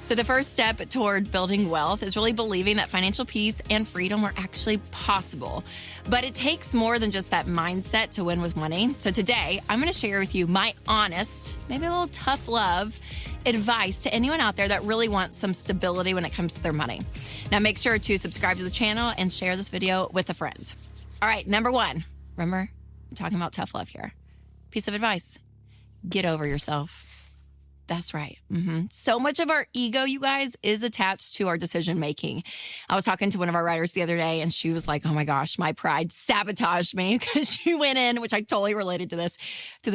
So the first step toward building wealth is really believing that financial peace and freedom are actually possible. But it takes more than just that mindset to win with money. So today, I'm going to share with you my honest, maybe a little tough love advice to anyone out there that really wants some stability when it comes to their money. Now, make sure to subscribe to the channel and share this video with a friend. All right, number one. Remember, I'm talking about tough love here. Piece of advice. Get over yourself. That's right. So much of our ego, you guys, is attached to our decision making. I was talking to one of our writers the other day, and she was like, oh my gosh, my pride sabotaged me, because she went in, which I totally related to this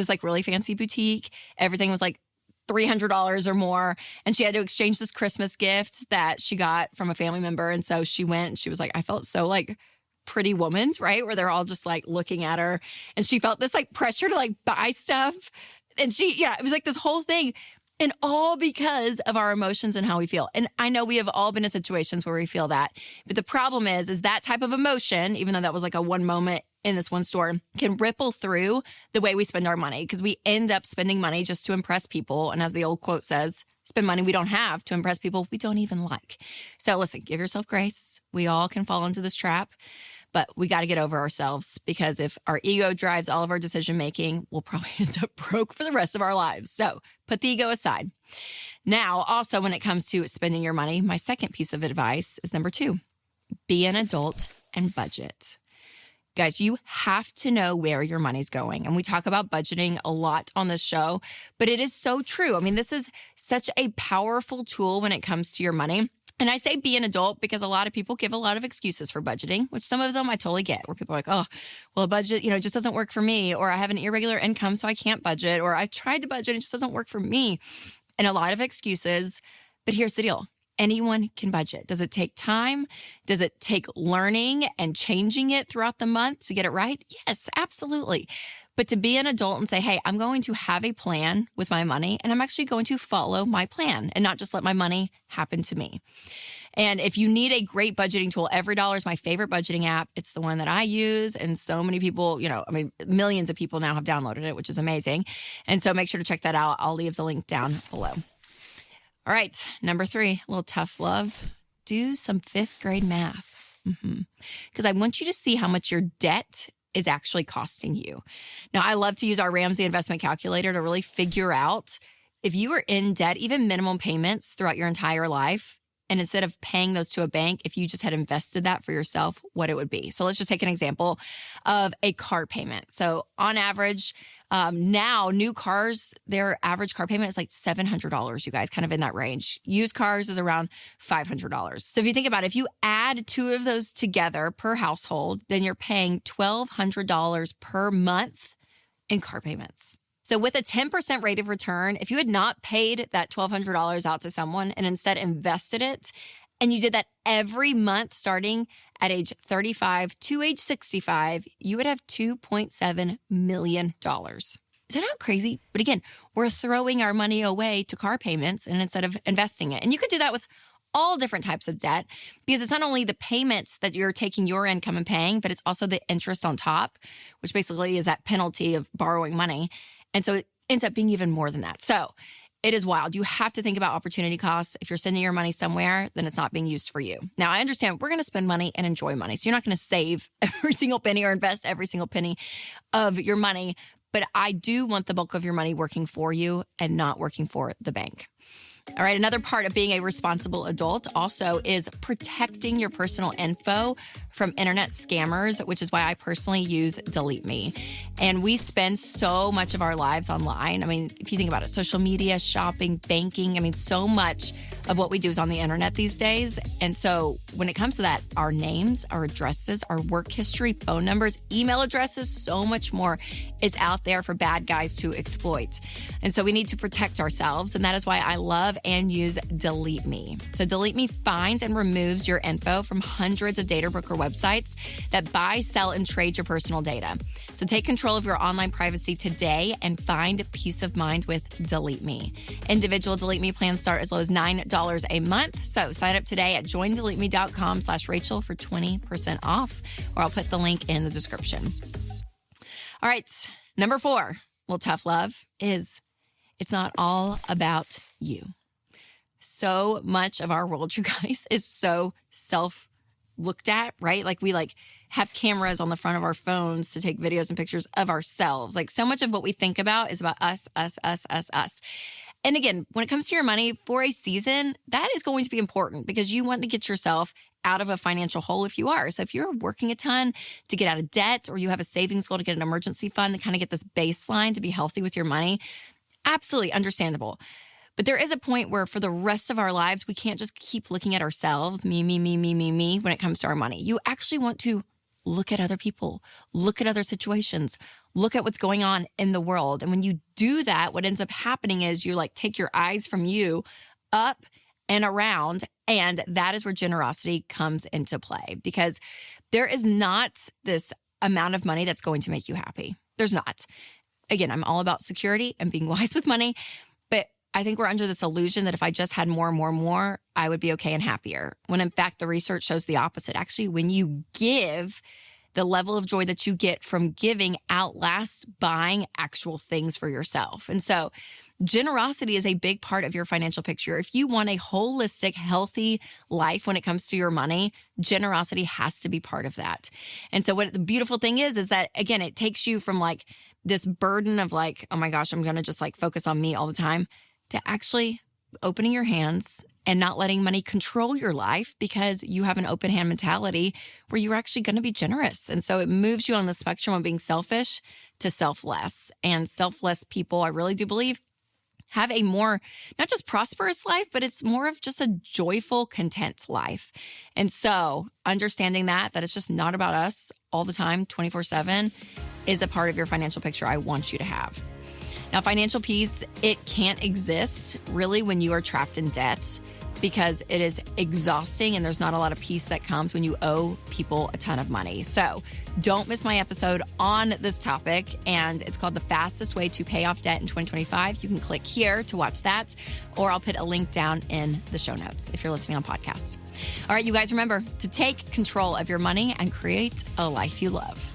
like really fancy boutique. Everything was like $300 or more. And she had to exchange this Christmas gift that she got from a family member. And so she went and she was like, I felt so like Pretty Woman's, right? Where they're all just like looking at her. And she felt this like pressure to like buy stuff. And it was like this whole thing. And all because of our emotions and how we feel. And I know we have all been in situations where we feel that. But the problem is that type of emotion, even though that was like a one moment in this one store, can ripple through the way we spend our money, because we end up spending money just to impress people. And as the old quote says, spend money we don't have to impress people we don't even like. So listen, give yourself grace. We all can fall into this trap. But we got to get over ourselves, because if our ego drives all of our decision making, we'll probably end up broke for the rest of our lives. So put the ego aside. Now, also when it comes to spending your money, my second piece of advice is number 2, be an adult and budget. Guys, you have to know where your money's going. And we talk about budgeting a lot on this show, but it is so true. I mean, this is such a powerful tool when it comes to your money. And I say be an adult because a lot of people give a lot of excuses for budgeting, which some of them I totally get, where people are like, oh, well, a budget, just doesn't work for me, or I have an irregular income, so I can't budget, or I tried to budget, it just doesn't work for me. And a lot of excuses. But here's the deal. Anyone can budget. Does it take time? Does it take learning and changing it throughout the month to get it right? Yes, absolutely. But to be an adult and say, hey, I'm going to have a plan with my money, and I'm actually going to follow my plan and not just let my money happen to me. And if you need a great budgeting tool, Everydollar is my favorite budgeting app. It's the one that I use. And so many people, millions of people now have downloaded it, which is amazing. And so make sure to check that out. I'll leave the link down below. All right, number 3, a little tough love. Do some 5th grade math. Because I want you to see how much your debt is actually costing you. Now, I love to use our Ramsey investment calculator to really figure out if you are in debt, even minimum payments throughout your entire life, and instead of paying those to a bank, if you just had invested that for yourself, what it would be. So let's just take an example of a car payment. So on average, now new cars, their average car payment is like $700, you guys, kind of in that range. Used cars is around $500. So if you think about it, if you add 2 of those together per household, then you're paying $1,200 per month in car payments. So with a 10% rate of return, if you had not paid that $1,200 out to someone and instead invested it, and you did that every month starting at age 35 to age 65, you would have $2.7 million. Is that not crazy? But again, we're throwing our money away to car payments and instead of investing it. And you could do that with all different types of debt, because it's not only the payments that you're taking your income and paying, but it's also the interest on top, which basically is that penalty of borrowing money. And so it ends up being even more than that. So it is wild. You have to think about opportunity costs. If you're sending your money somewhere, then it's not being used for you. Now, I understand we're going to spend money and enjoy money. So you're not going to save every single penny or invest every single penny of your money. But I do want the bulk of your money working for you and not working for the bank. All right, another part of being a responsible adult also is protecting your personal info from internet scammers, which is why I personally use Delete Me. And we spend so much of our lives online. I mean, if you think about it, social media, shopping, banking, so much of what we do is on the internet these days. And so when it comes to that, our names, our addresses, our work history, phone numbers, email addresses, so much more is out there for bad guys to exploit. And so we need to protect ourselves. And that is why I love and use Delete Me. So Delete Me finds and removes your info from hundreds of data broker websites that buy, sell, and trade your personal data. So take control of your online privacy today and find peace of mind with Delete Me. Individual Delete Me plans start as low as $9 a month. So sign up today at joindeleteme.com/Rachel for 20% off, or I'll put the link in the description. All right, number 4, well, tough love is it's not all about you. so much of our world, you guys, is so looked at, right? Like we have cameras on the front of our phones to take videos and pictures of ourselves. Like so much of what we think about is about us. And again, when it comes to your money for a season, that is going to be important because you want to get yourself out of a financial hole if you are. So if you're working a ton to get out of debt, or you have a savings goal to get an emergency fund to kind of get this baseline to be healthy with your money, absolutely understandable. But there is a point where for the rest of our lives, we can't just keep looking at ourselves, me, when it comes to our money. You actually want to look at other people, look at other situations, look at what's going on in the world. And when you do that, what ends up happening is you take your eyes from you up and around. And that is where generosity comes into play, because there is not this amount of money that's going to make you happy. There's not. Again, I'm all about security and being wise with money. I think we're under this illusion that if I just had more, I would be okay and happier. When in fact, the research shows the opposite. Actually, when you give, the level of joy that you get from giving outlasts buying actual things for yourself. And so generosity is a big part of your financial picture. If you want a holistic, healthy life when it comes to your money, generosity has to be part of that. And so what the beautiful thing is that, again, it takes you from this burden of oh my gosh, I'm going to just focus on me all the time, to actually opening your hands and not letting money control your life, because you have an open hand mentality where you're actually going to be generous. And so it moves you on the spectrum of being selfish to selfless. And selfless people, I really do believe, have a more, not just prosperous life, but it's more of just a joyful, content life. And so understanding that it's just not about us all the time, 24/7, is a part of your financial picture I want you to have. Now, financial peace, it can't exist really when you are trapped in debt, because it is exhausting and there's not a lot of peace that comes when you owe people a ton of money. So don't miss my episode on this topic, and it's called The Fastest Way to Pay Off Debt in 2025. You can click here to watch that, or I'll put a link down in the show notes if you're listening on podcast. All right, you guys, remember to take control of your money and create a life you love.